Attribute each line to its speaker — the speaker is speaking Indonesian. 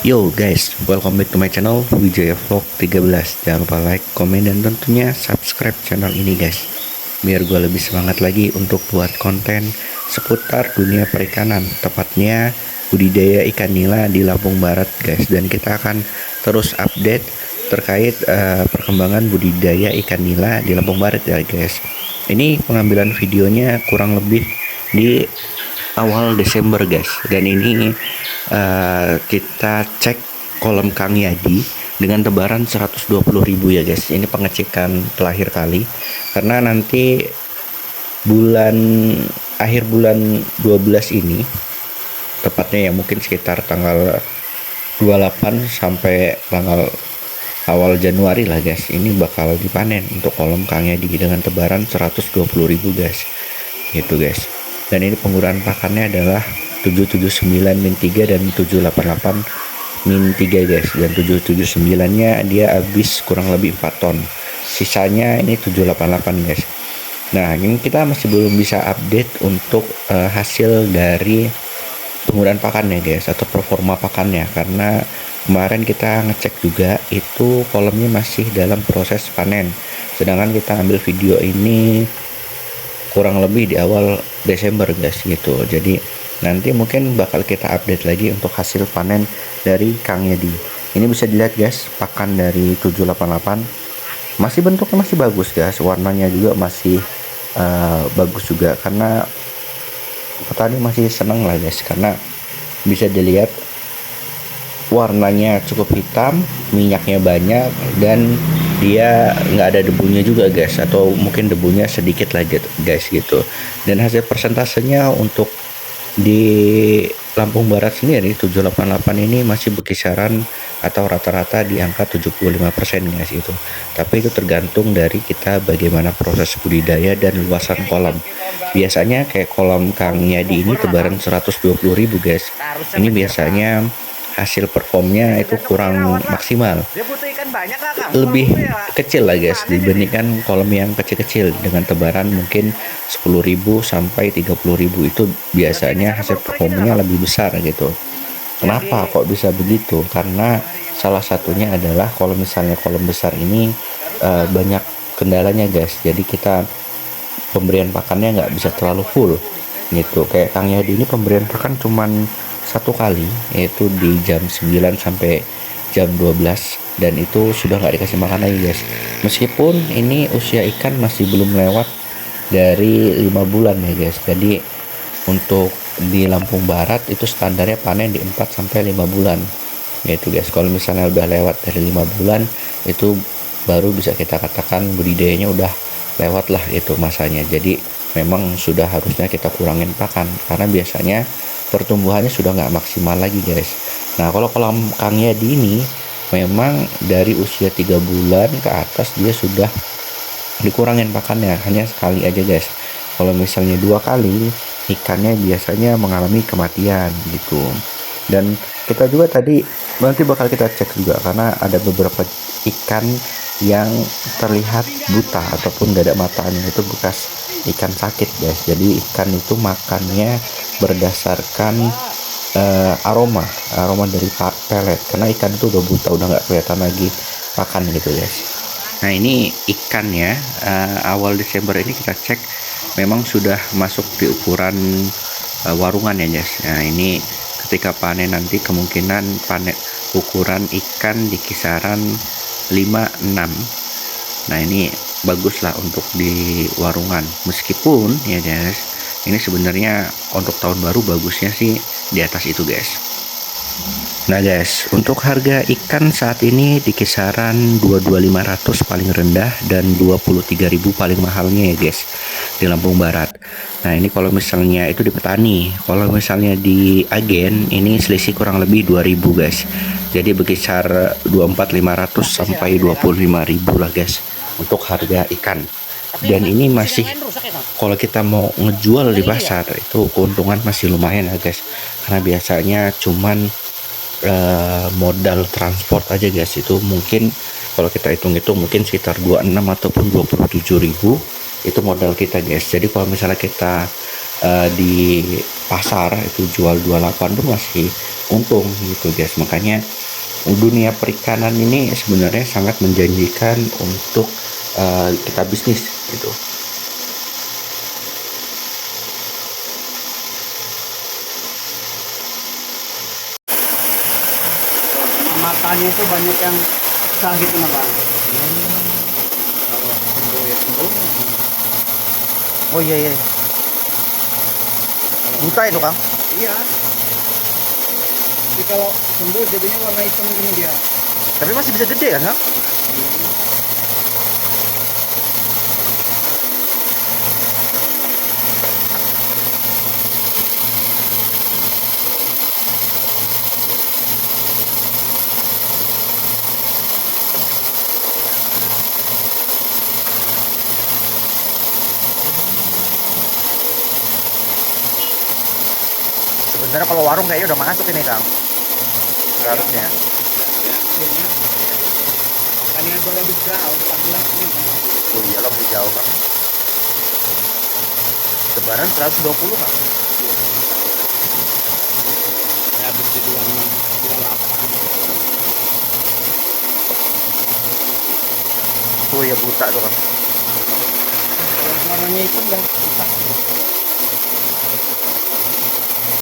Speaker 1: Yo guys, welcome back to my channel Wijaya Vlog 13. Jangan lupa like, komen, dan tentunya subscribe channel ini guys, biar gue lebih semangat lagi untuk buat konten seputar dunia perikanan, tepatnya budidaya ikan nila di Lampung Barat guys. Dan kita akan terus update terkait perkembangan budidaya ikan nila di Lampung Barat ya guys. Ini pengambilan videonya kurang lebih di awal Desember guys, dan ini kita cek kolam Kang Yadi dengan tebaran 120.000 ya guys. Ini pengecekan terakhir kali, karena nanti akhir bulan 12 ini, tepatnya ya mungkin sekitar tanggal 28 sampai tanggal awal Januari lah guys, ini bakal dipanen untuk kolam Kang Yadi dengan tebaran 120.000 guys, gitu guys. Dan ini penggunaan pakannya adalah 779-3 dan 788-3 guys. Dan 779 nya dia habis kurang lebih 4 ton, sisanya ini 788 guys. Nah, ini kita masih belum bisa update untuk hasil dari penggunaan pakannya guys, atau performa pakannya, karena kemarin kita ngecek juga itu kolamnya masih dalam proses panen, sedangkan kita ambil video ini kurang lebih di awal Desember guys gitu. Jadi nanti mungkin bakal kita update lagi untuk hasil panen dari Kang Yadi. Ini bisa dilihat guys, pakan dari 788 masih bentuknya masih bagus guys, warnanya juga masih bagus juga, karena petani masih senang lah guys, karena bisa dilihat warnanya cukup hitam, minyaknya banyak, dan dia nggak ada debunya juga guys, atau mungkin debunya sedikit lah guys gitu. Dan hasil persentasenya untuk di Lampung Barat sendiri 788 ini masih berkisaran atau rata-rata di angka 75% guys itu. Tapi itu tergantung dari kita bagaimana proses budidaya dan luasan kolam. Biasanya kayak kolam Kang Yadi ini tebaran 120.000 guys. Ini biasanya hasil performnya itu kurang maksimal, lebih kecil lah guys dibandingkan kolam yang kecil-kecil dengan tebaran mungkin 10.000 sampai 30.000. Itu biasanya hasil performanya lebih besar gitu. Kenapa kok bisa begitu? Karena salah satunya adalah kalau misalnya kolam besar ini banyak kendalanya guys, jadi kita pemberian pakannya nggak bisa terlalu full gitu. Kayak Kang Yadi ini pemberian pakan cuman satu kali, yaitu di jam 9 sampai jam 12, dan itu sudah nggak dikasih makan lagi guys. Meskipun ini usia ikan masih belum lewat dari 5 bulan ya guys. Jadi untuk di Lampung Barat itu standarnya panen di 4 sampai 5 bulan yaitu guys. Kalau misalnya udah lewat dari 5 bulan itu baru bisa kita katakan budidayanya udah lewat lah itu masanya. Jadi memang sudah harusnya kita kurangin pakan, karena biasanya pertumbuhannya sudah nggak maksimal lagi guys. Nah, kalau kolam Kang Yadi ini memang dari usia 3 bulan ke atas dia sudah dikurangin pakannya hanya sekali aja guys. Kalau misalnya 2 kali, ikannya biasanya mengalami kematian gitu. Dan kita juga tadi nanti bakal kita cek juga, karena ada beberapa ikan yang terlihat buta ataupun gak ada matanya, itu bekas ikan sakit guys. Jadi ikan itu makannya berdasarkan aroma dari pelet, karena ikan itu udah buta, udah nggak kelihatan lagi pakan gitu guys. Nah, ini ikannya awal Desember ini kita cek memang sudah masuk di ukuran warungan ya guys. Nah, ini ketika panen nanti kemungkinan panen ukuran ikan di kisaran 5-6. Nah, ini bagus lah untuk di warungan. Meskipun ya guys, ini sebenarnya untuk tahun baru bagusnya sih di atas itu guys. Nah guys, untuk harga ikan saat ini di kisaran 22.500 paling rendah dan 23.000 paling mahalnya ya guys di Lampung Barat. Nah, ini kalau misalnya itu di petani. Kalau misalnya di agen ini selisih kurang lebih 2.000 guys. Jadi berkisar 24.500 sampai 25.000 lah guys untuk harga ikan. Dan ini masih, kalau kita mau ngejual di pasar itu keuntungan masih lumayan ya guys, karena biasanya cuman modal transport aja guys, itu mungkin kalau kita hitung-hitung mungkin sekitar 26 ataupun 27.000 itu modal kita guys. Jadi kalau misalnya kita di pasar itu jual 28 pun masih untung gitu guys. Makanya dunia perikanan ini sebenarnya sangat menjanjikan untuk kita bisnis gitu.
Speaker 2: Matanya itu banyak yang sah gitu nah bang. Kalau sembuh ya sembuh.
Speaker 3: Oh iya iya. Buta itu Kang.
Speaker 2: Iya. Jadi kalau sembuh jadinya warna hitam gini dia.
Speaker 3: Tapi masih bisa gede kan Kang? Sebenarnya kalau warung kayaknya udah masuk ini Kang. Harusnya.
Speaker 2: Akhirnya kan yang gue lebih jauh 14 ini.
Speaker 3: Oh iya lebih jauh Kang. Sebaran 120 Kang.
Speaker 2: Ya habis di 28.
Speaker 3: Oh iya buta tuh Kang.
Speaker 2: Kalau warnanya hitam ya bisa.